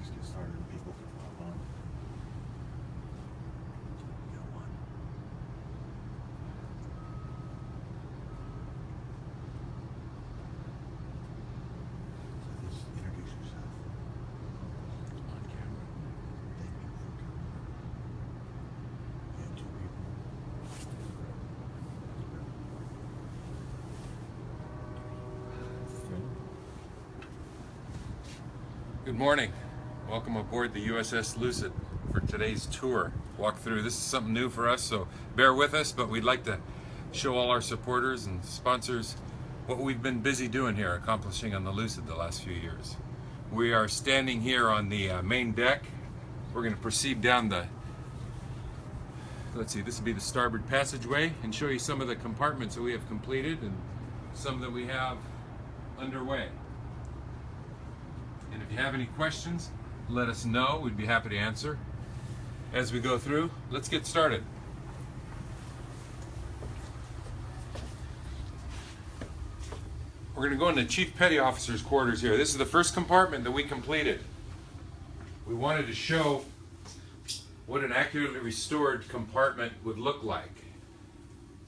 just get started and people can hop on. We got one. So just introduce yourself on camera. Thank you for coming. And two people. Good morning. Welcome aboard the USS Lucid for today's tour walkthrough. This is something new for us, so bear with us, but we'd like to show all our supporters and sponsors what we've been busy doing here, accomplishing on the Lucid the last few years. We are standing here on the main deck. We're going to proceed down the, let's see, this will be the starboard passageway, and show you some of the compartments that we have completed and some that we have underway. And if you have any questions, let us know. We'd be happy to answer as we go through. Let's get started. We're going to go into Chief Petty Officer's quarters here. This is the first compartment that we completed. We wanted to show what an accurately restored compartment would look like.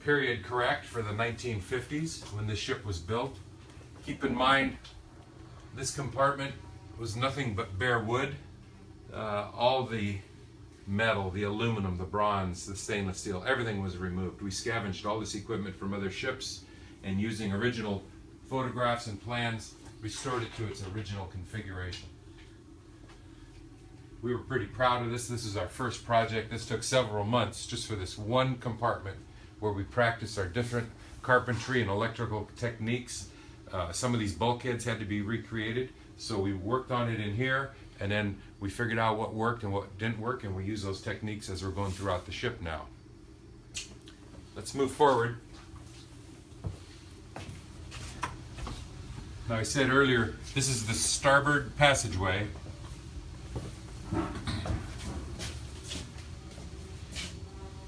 Period correct for the 1950s when this ship was built. Keep in mind, this compartment was nothing but bare wood. All the metal, the aluminum, the bronze, the stainless steel, everything was removed. We scavenged all this equipment from other ships and using original photographs and plans, restored it to its original configuration. We were pretty proud of this. This is our first project. This took several months just for this one compartment where we practiced our different carpentry and electrical techniques. Some of these bulkheads had to be recreated, so we worked on it in here, and then we figured out what worked and what didn't work, and we use those techniques as we're going throughout the ship now. Let's move forward. Now, I said earlier, this is the starboard passageway.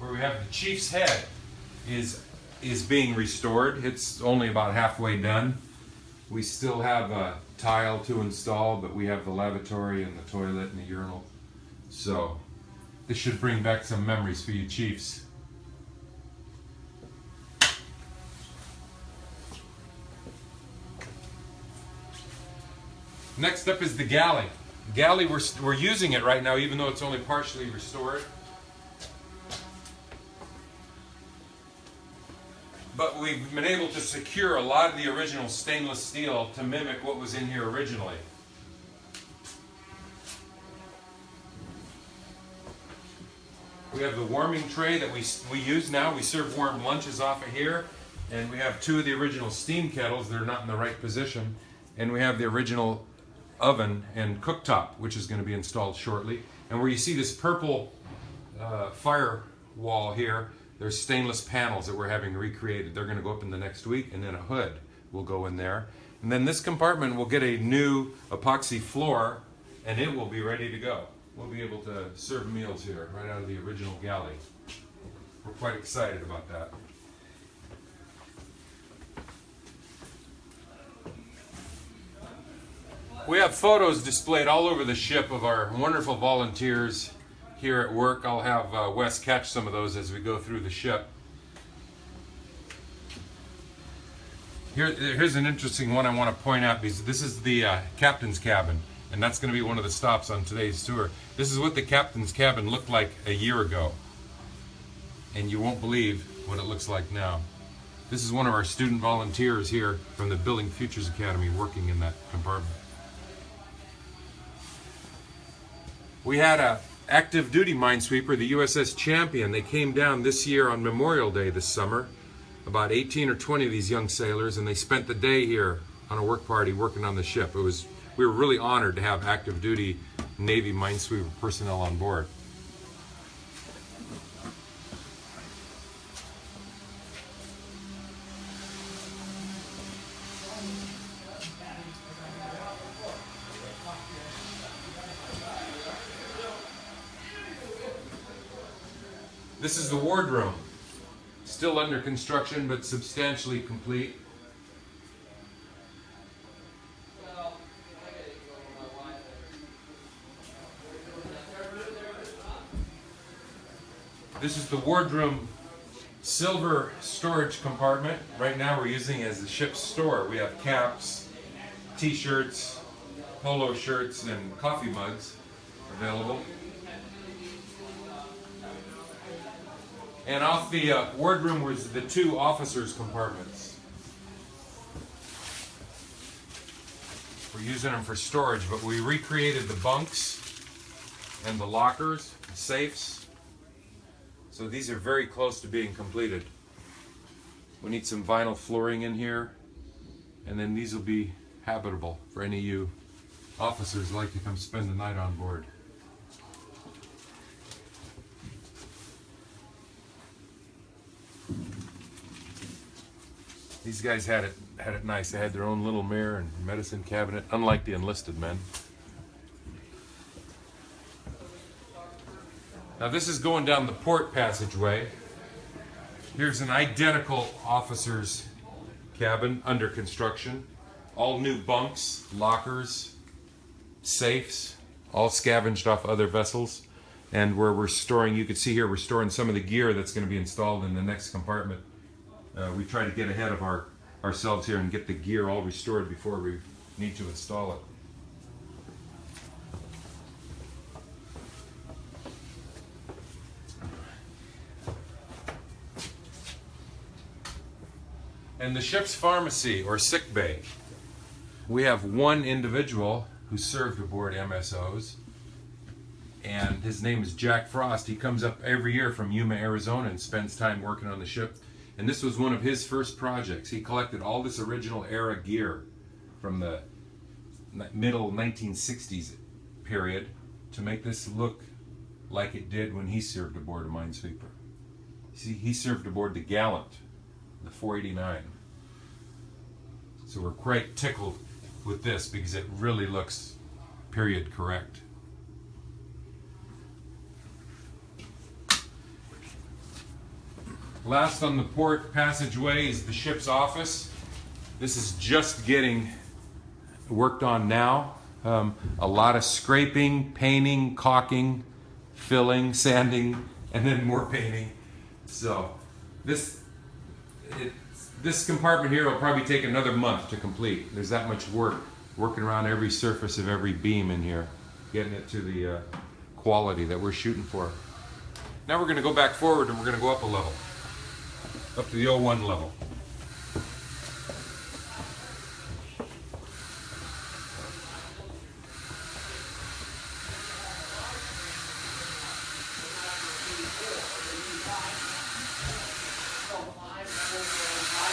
Where we have the chief's head is being restored. It's only about halfway done. We still have a tile to install, but we have the lavatory and the toilet and the urinal. So this should bring back some memories for you chiefs. Next up is the galley. Galley, we're using it right now, even though it's only partially restored. But we've been able to secure a lot of the original stainless steel to mimic what was in here originally. We have the warming tray that we use now. We serve warm lunches off of here. And we have two of the original steam kettles. They're not in the right position. And we have the original oven and cooktop, which is going to be installed shortly. And where you see this purple fire wall here, there's stainless panels that we're having recreated. They're going to go up in the next week, and then a hood will go in there. And then this compartment will get a new epoxy floor, and it will be ready to go. We'll be able to serve meals here right out of the original galley. We're quite excited about that. We have photos displayed all over the ship of our wonderful volunteers here at work. I'll have Wes catch some of those as we go through the ship. Here's an interesting one I want to point out, because this is the captain's cabin, and that's going to be one of the stops on today's tour. This is what the captain's cabin looked like a year ago, and you won't believe what it looks like now. This is one of our student volunteers here from the Building Futures Academy working in that compartment. We had a active duty minesweeper, the USS Champion. They came down this year on Memorial Day this summer, about 18 or 20 of these young sailors, and they spent the day here on a work party working on the ship. We were really honored to have active duty Navy minesweeper personnel on board. This is the wardroom, still under construction but substantially complete. This is the wardroom silver storage compartment. Right now we're using it as the ship's store. We have caps, t-shirts, polo shirts, and coffee mugs available. And off the wardroom was the two officers' compartments. We're using them for storage, but we recreated the bunks and the lockers, the safes. So these are very close to being completed. We need some vinyl flooring in here, and then these will be habitable for any of you officers who like to come spend the night on board. These guys had it nice. They had their own little mirror and medicine cabinet, unlike the enlisted men. Now this is going down the port passageway. Here's an identical officer's cabin under construction. All new bunks, lockers, safes, all scavenged off other vessels. And where we're storing, you can see here, we're storing some of the gear that's going to be installed in the next compartment. We try to get ahead of ourselves here and get the gear all restored before we need to install it. And the ship's pharmacy, or sick bay. We have one individual who served aboard MSOs, and his name is Jack Frost. He comes up every year from Yuma, Arizona, and spends time working on the ship. And this was one of his first projects. He collected all this original era gear from the middle 1960s period to make this look like it did when he served aboard a minesweeper. See, he served aboard the Gallant, the 489. So we're quite tickled with this because it really looks period correct. Last on the port passageway is the ship's office. This is just getting worked on now. A lot of scraping, painting, caulking, filling, sanding, and then more painting. So this compartment here will probably take another month to complete. There's that much work working around every surface of every beam in here, getting it to the quality that we're shooting for. Now we're going to go back forward and we're going to go up a level. Up to the 01 level.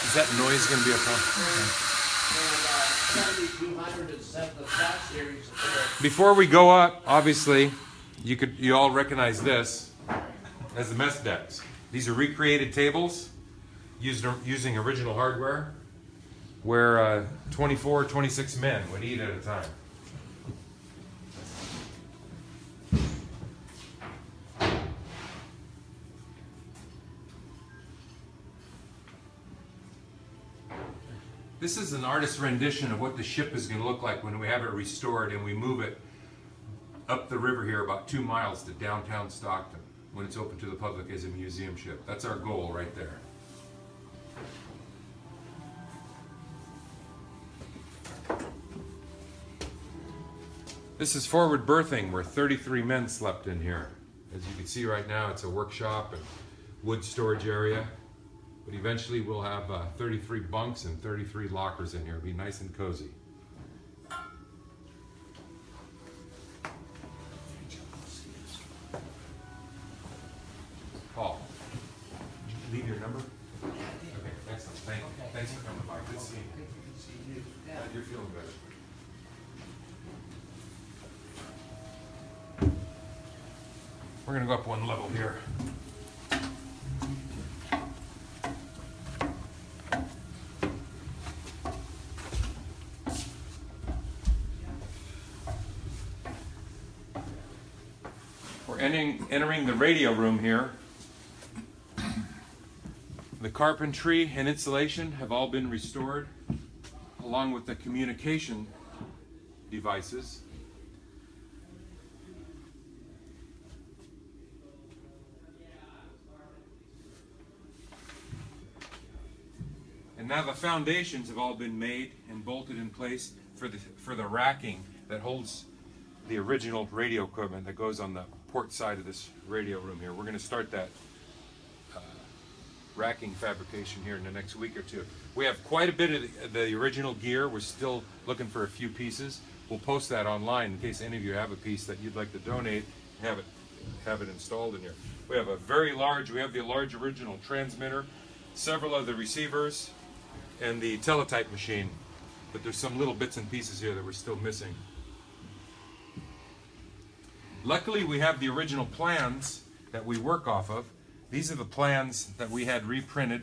Is that noise going to be a problem? Before we go up, obviously, you all recognize this as the mess decks. These are recreated tables using original hardware where 24, 26 men would eat at a time. This is an artist's rendition of what the ship is going to look like when we have it restored and we move it up the river here about 2 miles to downtown Stockton when it's open to the public as a museum ship. That's our goal right there. This is forward berthing where 33 men slept in here. As you can see right now, it's a workshop and wood storage area. But eventually we'll have 33 bunks and 33 lockers in here. It'll be nice and cozy. Paul, did you leave your number? Okay, excellent. Thanks for coming by. Good seeing you. Glad you're feeling better. We're going to go up one level here. We're entering the radio room here. The carpentry and insulation have all been restored, along with the communication devices. And now the foundations have all been made and bolted in place for the racking that holds the original radio equipment that goes on the port side of this radio room here. We're going to start that racking fabrication here in the next week or two. We have quite a bit of the original gear. We're still looking for a few pieces. We'll post that online in case any of you have a piece that you'd like to donate, have it installed in here. We have the large original transmitter, several of the receivers, and the teletype machine. But there's some little bits and pieces here that we're still missing. Luckily, we have the original plans that we work off of. These are the plans that we had reprinted.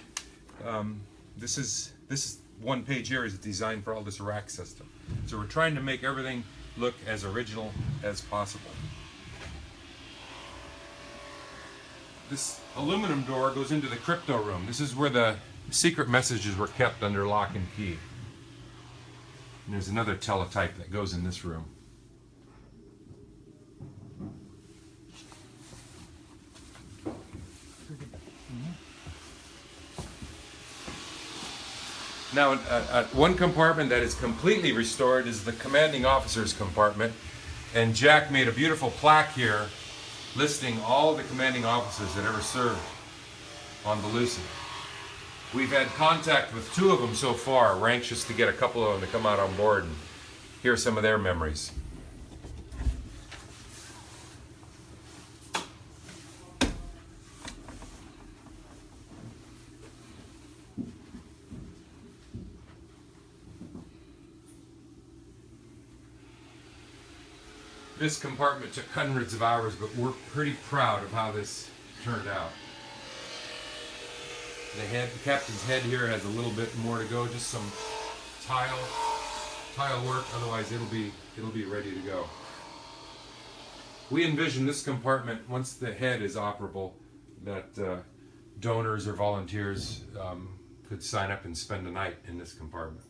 This one page here is designed for all this rack system. So we're trying to make everything look as original as possible. This aluminum door goes into the crypto room. This is where the secret messages were kept under lock and key. And there's another teletype that goes in this room. Now, one compartment that is completely restored is the commanding officer's compartment. And Jack made a beautiful plaque here listing all the commanding officers that ever served on the Lucid. We've had contact with 2 of them so far. We're anxious to get a couple of them to come out on board and hear some of their memories. This compartment took hundreds of hours, but we're pretty proud of how this turned out. The captain's head here has a little bit more to go, just some tile work. Otherwise, it'll be ready to go. We envision this compartment, once the head is operable, that donors or volunteers could sign up and spend a night in this compartment.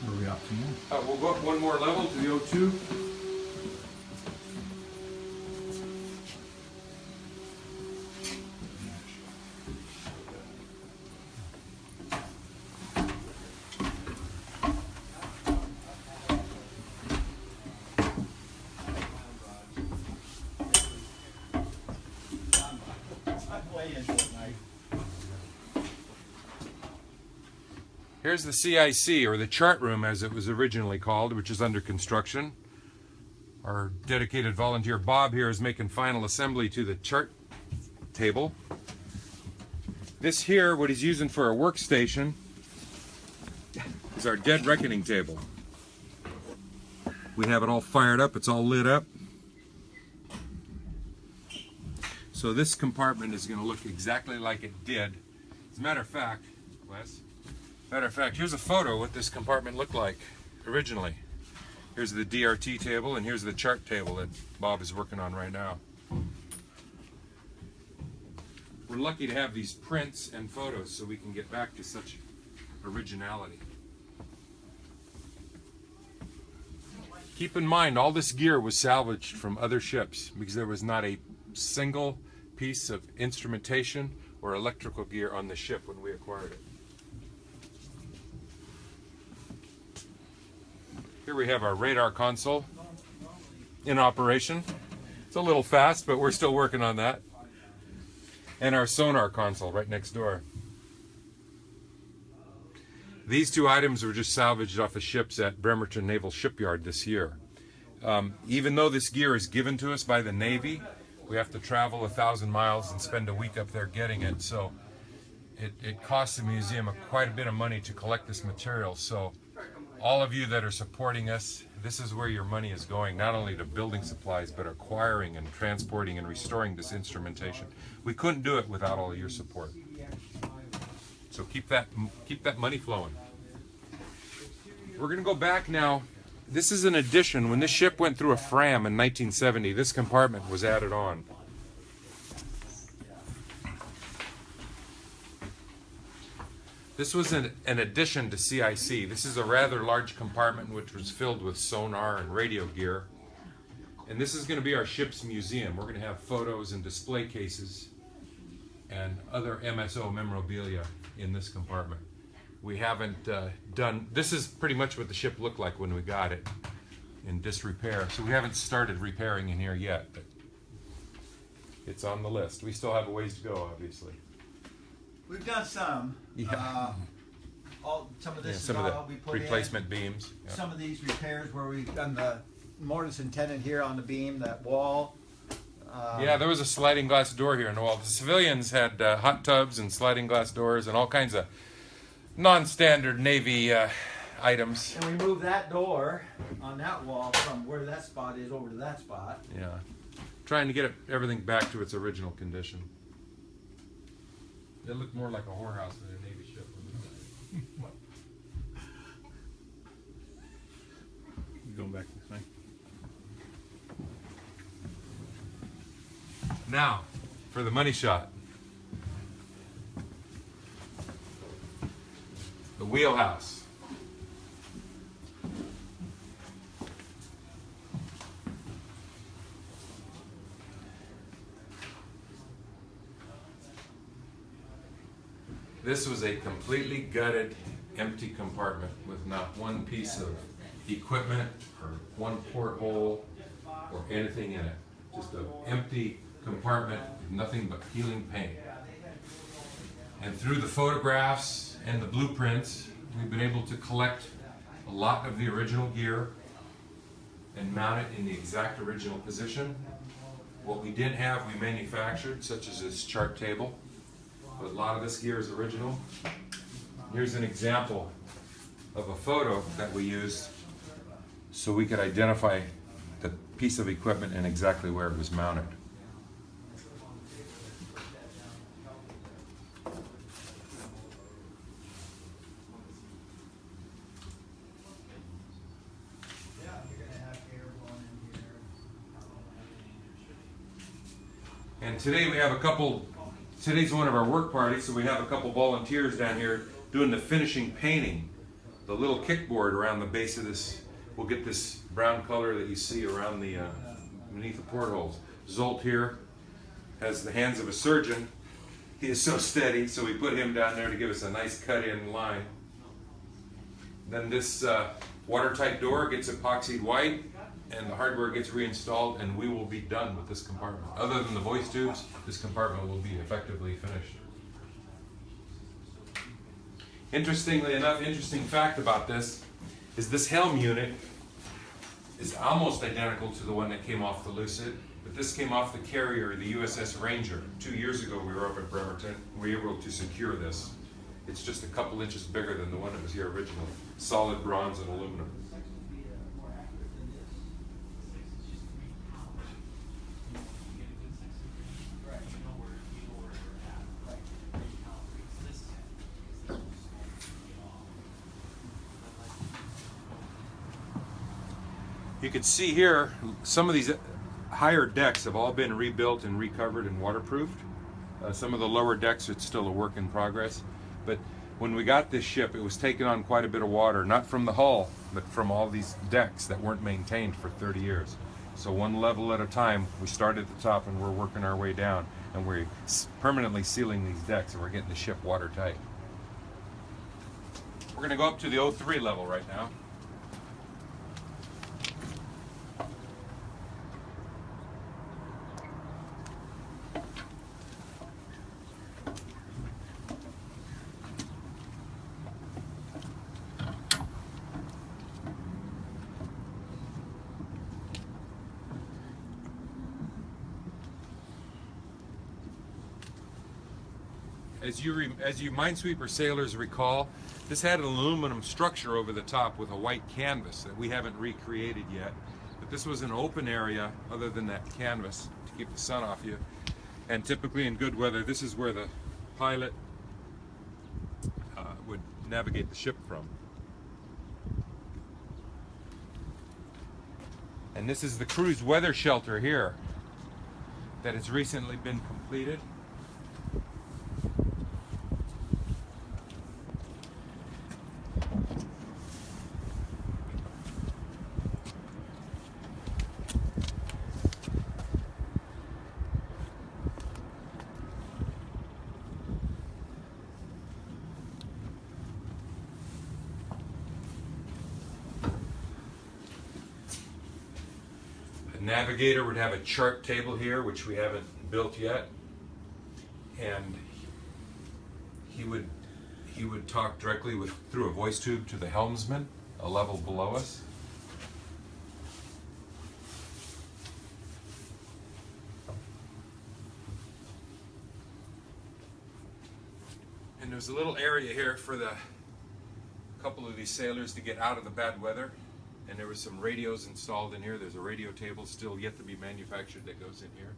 Where are we up to now? We'll go up one more level to the O2. Here's the CIC, or the chart room as it was originally called, which is under construction. Our dedicated volunteer Bob here is making final assembly to the chart table. This here, what he's using for a workstation, is our dead reckoning table. We have it all fired up, it's all lit up. So this compartment is going to look exactly like it did. As a matter of fact, Wes, here's a photo of what this compartment looked like originally. Here's the DRT table, and here's the chart table that Bob is working on right now. We're lucky to have these prints and photos so we can get back to such originality. Keep in mind, all this gear was salvaged from other ships because there was not a single piece of instrumentation or electrical gear on the ship when we acquired it. Here we have our radar console in operation. It's a little fast, but we're still working on that. And our sonar console right next door. These 2 items were just salvaged off the ships at Bremerton Naval Shipyard this year. Even though this gear is given to us by the Navy, we have to travel 1,000 miles and spend a week up there getting it. So it costs the museum quite a bit of money to collect this material. So all of you that are supporting us, this is where your money is going, not only to building supplies, but acquiring and transporting and restoring this instrumentation. We couldn't do it without all of your support. So keep that money flowing. We're going to go back now. This is an addition. When this ship went through a Fram in 1970, this compartment was added on. This was an addition to CIC. This is a rather large compartment which was filled with sonar and radio gear. And this is going to be our ship's museum. We're going to have photos and display cases and other MSO memorabilia in this compartment. We haven't this is pretty much what the ship looked like when we got it in disrepair. So we haven't started repairing in here yet, but it's on the list. We still have a ways to go, obviously. We've done some. Yeah. Some of this Some is of all the we put replacement in. beams. Yeah. Some of these repairs where we've done the mortise and tenon here on the beam, that wall. Yeah, there was a sliding glass door here in the wall. The civilians had hot tubs and sliding glass doors and all kinds of non-standard Navy items. And we moved that door on that wall from where that spot is over to that spot. Yeah, trying to get everything back to its original condition. It looked more like a whorehouse than a Navy ship. Going back this way. Now, for the money shot. The wheelhouse. This was a completely gutted, empty compartment with not one piece of equipment or one porthole or anything in it. Just an empty compartment with nothing but peeling paint. And through the photographs and the blueprints, we've been able to collect a lot of the original gear and mount it in the exact original position. What we didn't have, we manufactured, such as this chart table. But a lot of this gear is original. Here's an example of a photo that we used so we could identify the piece of equipment and exactly where it was mounted. And today we have today's one of our work parties, so we have a couple volunteers down here doing the finishing painting. The little kickboard around the base of this, we'll get this brown color that you see around the, beneath the portholes. Zolt here has the hands of a surgeon. He is so steady, so we put him down there to give us a nice cut-in line. Then this watertight door gets epoxied white, and the hardware gets reinstalled, and we will be done with this compartment. Other than the voice tubes, this compartment will be effectively finished. Interestingly enough, interesting fact about this is this helm unit is almost identical to the one that came off the Lucid, but this came off the carrier, the USS Ranger. 2 years ago we were up at Bremerton. We were able to secure this. It's just a couple inches bigger than the one that was here originally. Solid bronze and aluminum. You can see here, some of these higher decks have all been rebuilt and recovered and waterproofed. Some of the lower decks, it's still a work in progress. But when we got this ship, it was taking on quite a bit of water, not from the hull, but from all these decks that weren't maintained for 30 years. So one level at a time, we started at the top and we're working our way down. And we're permanently sealing these decks and we're getting the ship watertight. We're going to go up to the 03 level right now. As you Minesweeper sailors recall, this had an aluminum structure over the top with a white canvas that we haven't recreated yet. But this was an open area other than that canvas to keep the sun off you. And typically in good weather, this is where the pilot would navigate the ship from. And this is the cruise weather shelter here that has recently been completed. navigator would have a chart table here, which we haven't built yet, and he would talk directly through a voice tube to the helmsman, a level below us. And there's a little area here for the couple of these sailors to get out of the bad weather. And there were some radios installed in here. There's a radio table still yet to be manufactured that goes in here.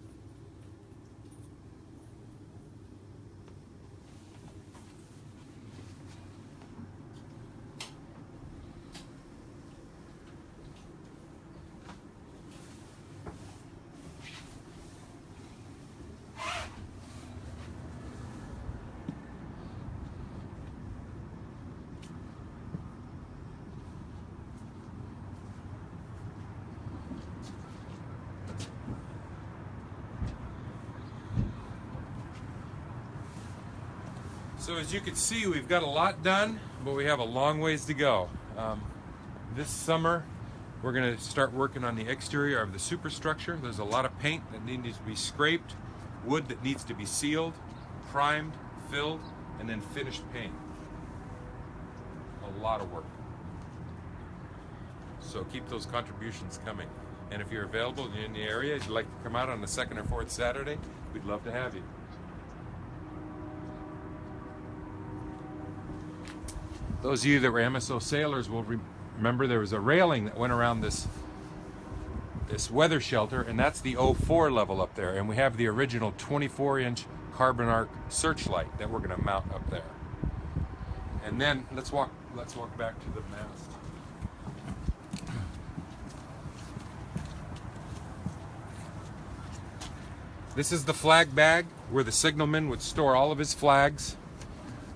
So as you can see, we've got a lot done, but we have a long ways to go. This summer, we're going to start working on the exterior of the superstructure. There's a lot of paint that needs to be scraped, wood that needs to be sealed, primed, filled, and then finished paint. A lot of work. So keep those contributions coming. And if you're available and you're in the area, if you'd like to come out on the 2nd or 4th Saturday, we'd love to have you. Those of you that were MSO sailors will remember there was a railing that went around this weather shelter, and that's the 04 level up there. And we have the original 24-inch carbon arc searchlight that we're going to mount up there. And then let's walk back to the mast. This is the flag bag where the signalman would store all of his flags.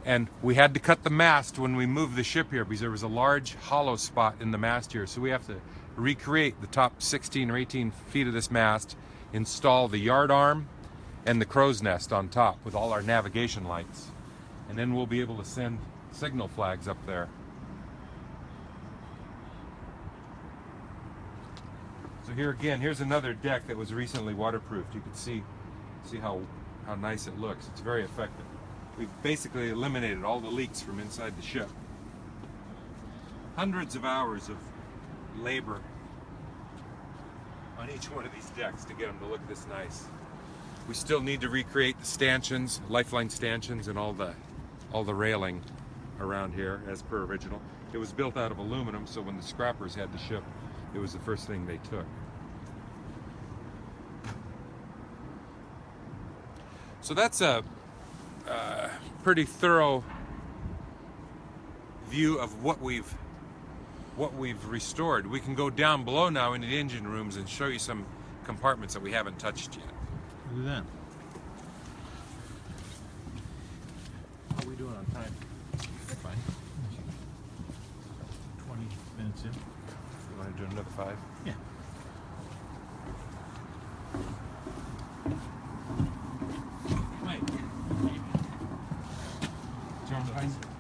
And we had to cut the mast when we moved the ship here because there was a large hollow spot in the mast here. So we have to recreate the top 16 or 18 feet of this mast, install the yard arm and the crow's nest on top with all our navigation lights. And then we'll be able to send signal flags up there. So here again, here's another deck that was recently waterproofed. You can see how nice it looks. It's very effective. We've basically eliminated all the leaks from inside the ship. Hundreds of hours of labor on each one of these decks to get them to look this nice. We still need to recreate the stanchions, lifeline stanchions, and all the railing around here as per original. It was built out of aluminum, so when the scrappers had the ship, it was the first thing they took. So that's a pretty thorough view of what we've restored. We can go down below now into the engine rooms and show you some compartments that we haven't touched yet. Look at that. How are we doing on time? Fine. 20 minutes in. You want to do another 5? Yeah.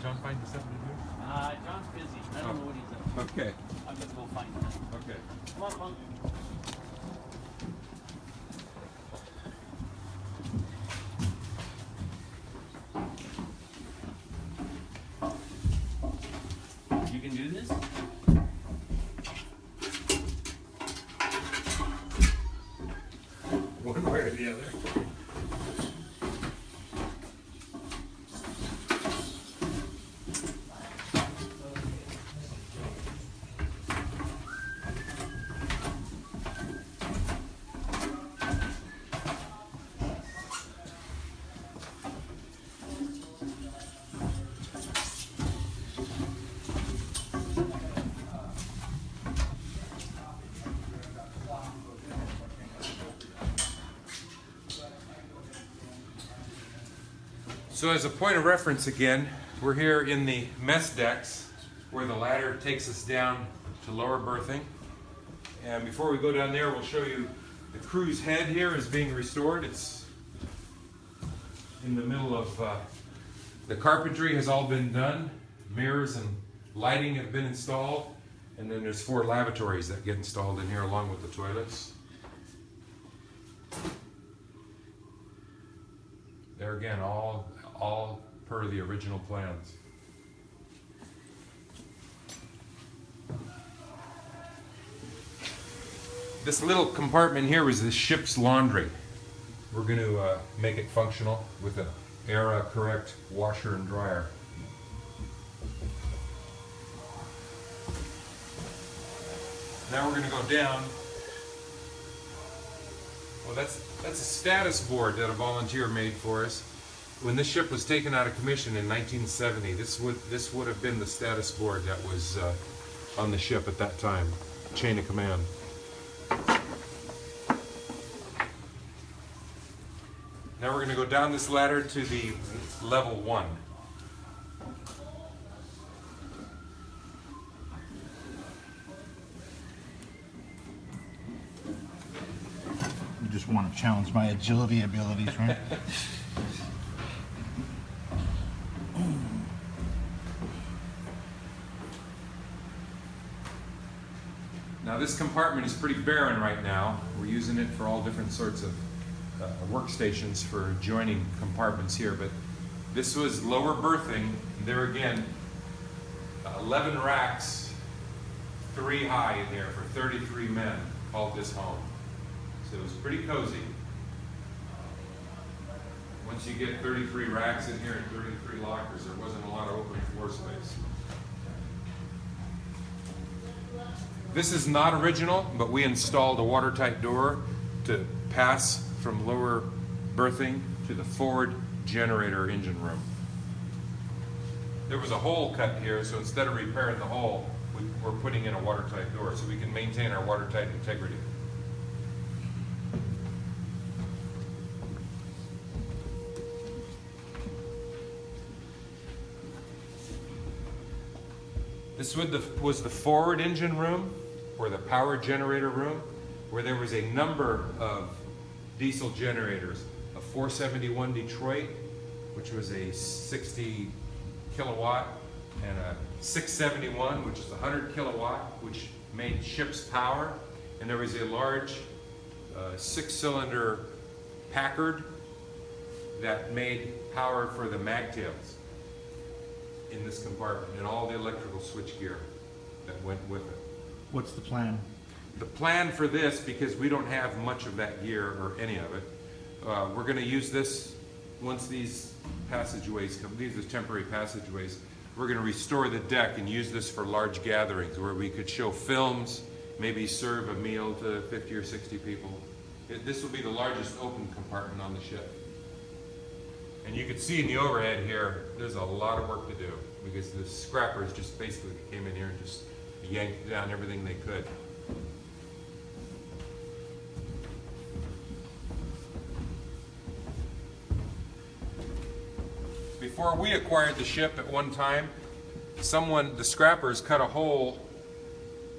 John find something to do? John's busy. I don't know what he's up to. Okay. I'm gonna go find him. Okay. Come on, Punk. You can do this? One way or the other. So as a point of reference again, we're here in the mess decks where the ladder takes us down to lower berthing. And before we go down there, we'll show you the crew's head here is being restored. It's in the middle of, the carpentry has all been done. Mirrors and lighting have been installed. And then there's 4 lavatories that get installed in here along with the toilets. There again, all per the original plans. This little compartment here was the ship's laundry. We're going to make it functional with an era correct washer and dryer. Now we're going to go down. Well, that's a status board that a volunteer made for us. When this ship was taken out of commission in 1970, this would have been the status board that was on the ship at that time, chain of command. Now we're going to go down this ladder to the level 1. You just want to challenge my agility abilities, right? Now this compartment is pretty barren right now. We're using it for all different sorts of workstations for joining compartments here, but this was lower berthing. There again, 11 racks, 3 high in here for 33 men, called this home. So it was pretty cozy. Once you get 33 racks in here and 33 lockers, there wasn't a lot of open floor space. This is not original, but we installed a watertight door to pass from lower berthing to the forward generator engine room. There was a hole cut here, so instead of repairing the hole, we're putting in a watertight door so we can maintain our watertight integrity. This was the forward engine room, or the power generator room, where there was a number of diesel generators. A 471 Detroit, which was a 60 kilowatt, and a 671, which is 100 kilowatt, which made ship's power. And there was a large 6-cylinder Packard that made power for the magtails in this compartment, and all the electrical switchgear that went with it. What's the plan? The plan for this, because we don't have much of that gear or any of it, we're going to use this once these passageways come. These are temporary passageways. We're going to restore the deck and use this for large gatherings where we could show films, maybe serve a meal to 50 or 60 people. This will be the largest open compartment on the ship. And you can see in the overhead here, there's a lot of work to do because the scrappers just basically came in here and just yanked down everything they could. Before we acquired the ship at one time, the scrappers cut a hole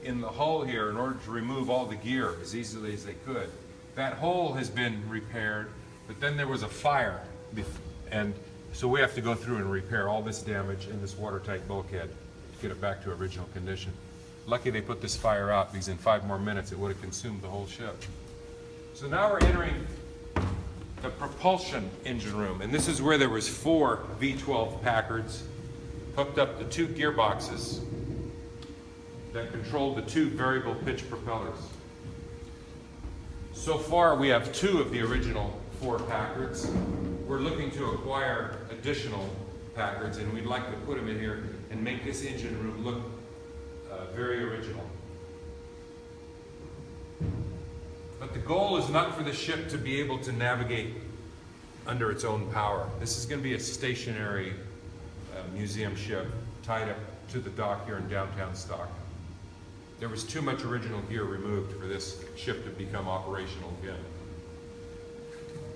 in the hull here in order to remove all the gear as easily as they could. That hole has been repaired, but then there was a fire, and so we have to go through and repair all this damage in this watertight bulkhead to get it back to original condition. Lucky they put this fire out, because in 5 more minutes it would have consumed the whole ship. So now we're entering the propulsion engine room, and this is where there was 4 V12 Packards hooked up to 2 gearboxes that controlled the 2 variable pitch propellers. So far we have 2 of the original 4 Packards. We're looking to acquire additional Packards, and we'd like to put them in here and make this engine room look very original. But the goal is not for the ship to be able to navigate under its own power. This is going to be a stationary museum ship tied up to the dock here in downtown Stockton. There was too much original gear removed for this ship to become operational again.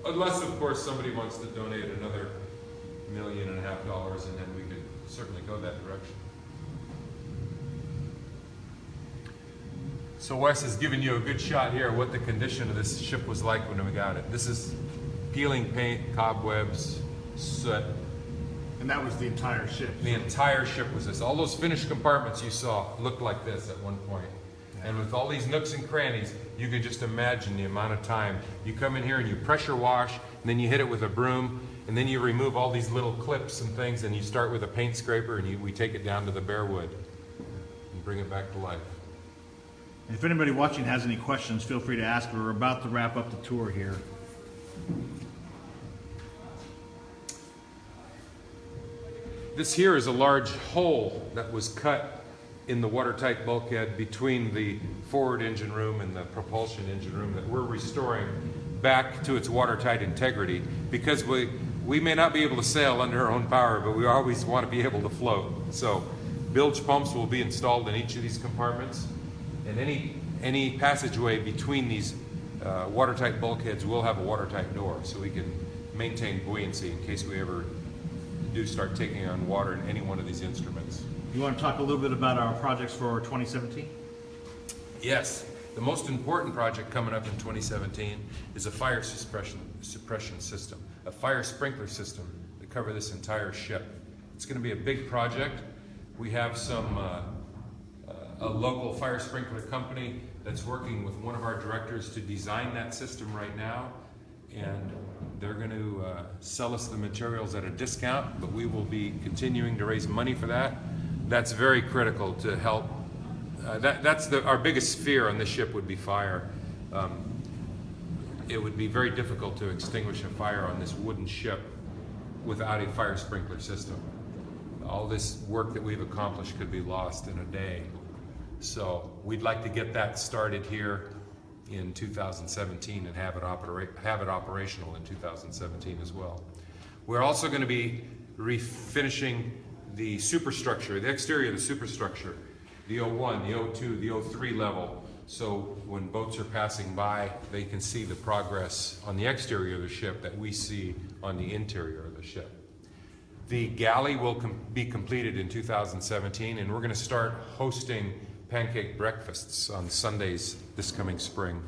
Unless, of course, somebody wants to donate another $1.5 million, and then we could certainly go that direction. So Wes has given you a good shot here of what the condition of this ship was like when we got it. This is peeling paint, cobwebs, soot. And that was the entire ship. The entire ship was this. All those finished compartments you saw looked like this at one point. And with all these nooks and crannies, you can just imagine the amount of time. You come in here and you pressure wash, and then you hit it with a broom, and then you remove all these little clips and things, and you start with a paint scraper, and we take it down to the bare wood and bring it back to life. If anybody watching has any questions, feel free to ask. We're about to wrap up the tour here. This here is a large hole that was cut in the watertight bulkhead between the forward engine room and the propulsion engine room that we're restoring back to its watertight integrity, because we may not be able to sail under our own power, but we always want to be able to float. So bilge pumps will be installed in each of these compartments, and any passageway between these watertight bulkheads will have a watertight door, so we can maintain buoyancy in case we ever do start taking on water in any one of these instruments. You want to talk a little bit about our projects for 2017? Yes, the most important project coming up in 2017 is a fire suppression system, a fire sprinkler system to cover this entire ship. It's going to be a big project. We have a local fire sprinkler company that's working with one of our directors to design that system right now, and they're going to sell us the materials at a discount, but we will be continuing to raise money for that. That's very critical to help. That's our biggest fear on this ship would be fire. It would be very difficult to extinguish a fire on this wooden ship without a fire sprinkler system. All this work that we've accomplished could be lost in a day. So we'd like to get that started here in 2017 and have it operational in 2017 as well. We're also going to be refinishing the superstructure, the exterior of the superstructure, the O1, the O2, the O3 level, so when boats are passing by, they can see the progress on the exterior of the ship that we see on the interior of the ship. The galley will be completed in 2017, and we're going to start hosting pancake breakfasts on Sundays this coming spring.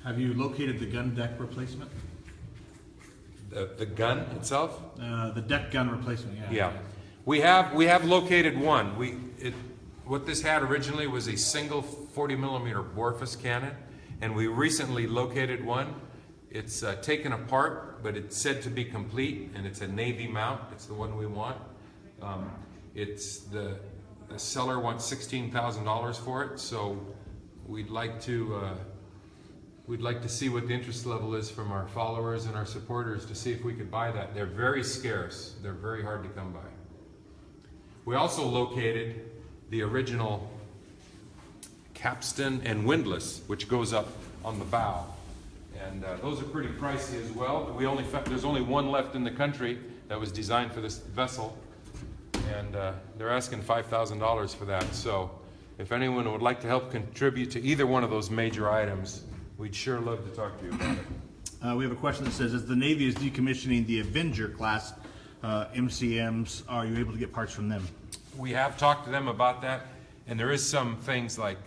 Have you located the gun deck replacement? The gun itself? The deck gun replacement, yeah. Yeah. We have located one. What this had originally was a single 40mm Borfus cannon, and we recently located one. It's taken apart, but it's said to be complete, and it's a Navy mount. It's the one we want. It's the seller wants $16,000 for it, so we'd like to see what the interest level is from our followers and our supporters to see if we could buy that. They're very scarce. They're very hard to come by. We also located the original capstan and windlass, which goes up on the bow. And those are pretty pricey as well. There's only one left in the country that was designed for this vessel, and they're asking $5,000 for that. So if anyone would like to help contribute to either one of those major items, we'd sure love to talk to you about it. We have a question that says, as the Navy is decommissioning the Avenger class MCMs, are you able to get parts from them? We have talked to them about that, and there is some things like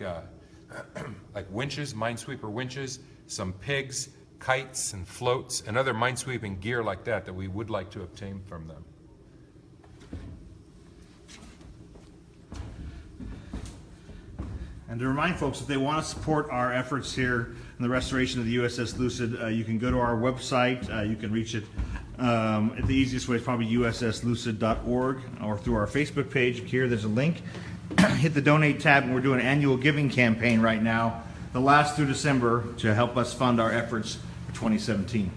winches, minesweeper winches, some pigs, kites and floats, and other minesweeping gear like that we would like to obtain from them. And to remind folks, if they want to support our efforts here in the restoration of the USS Lucid, you can go to our website. You can reach it. The easiest way is probably usslucid.org, or through our Facebook page. Here, there's a link. Hit the donate tab, and we're doing an annual giving campaign right now, the last through December, to help us fund our efforts for 2017.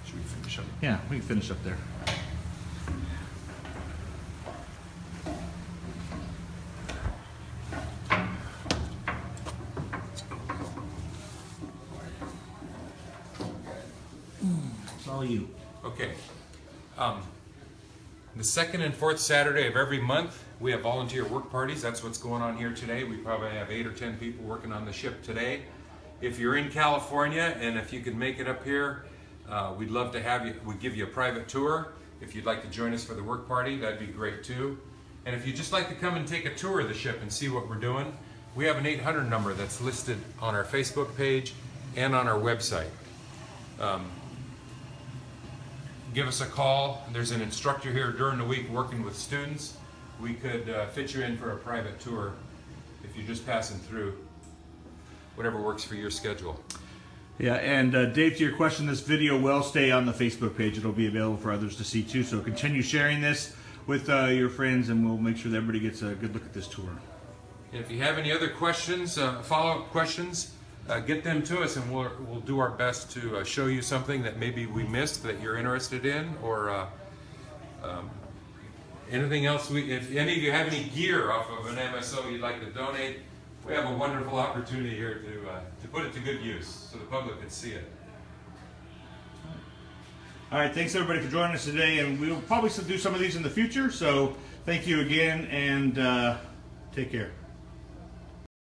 Should we finish up? Yeah, we can finish up there. It's all you. Okay. The second and fourth Saturday of every month, we have volunteer work parties. That's what's going on here today. We probably have 8 or 10 people working on the ship today. If you're in California and if you can make it up here, we'd love to have you. We'd give you a private tour. If you'd like to join us for the work party, that'd be great too. And if you'd just like to come and take a tour of the ship and see what we're doing, we have an 800 number that's listed on our Facebook page and on our website. Give us a call. There's an instructor here during the week working with students. We could fit you in for a private tour if you're just passing through, whatever works for your schedule. Yeah, and Dave, to your question, this video will stay on the Facebook page. It'll be available for others to see too. So continue sharing this with your friends, and we'll make sure that everybody gets a good look at this tour. And if you have any other questions, follow-up questions, get them to us, and we'll do our best to show you something that maybe we missed that you're interested in, or anything else. If any of you have any gear off of an MSO you'd like to donate, we have a wonderful opportunity here to put it to good use so the public can see it. All right, thanks everybody for joining us today, and we'll probably still do some of these in the future. So thank you again, and take care.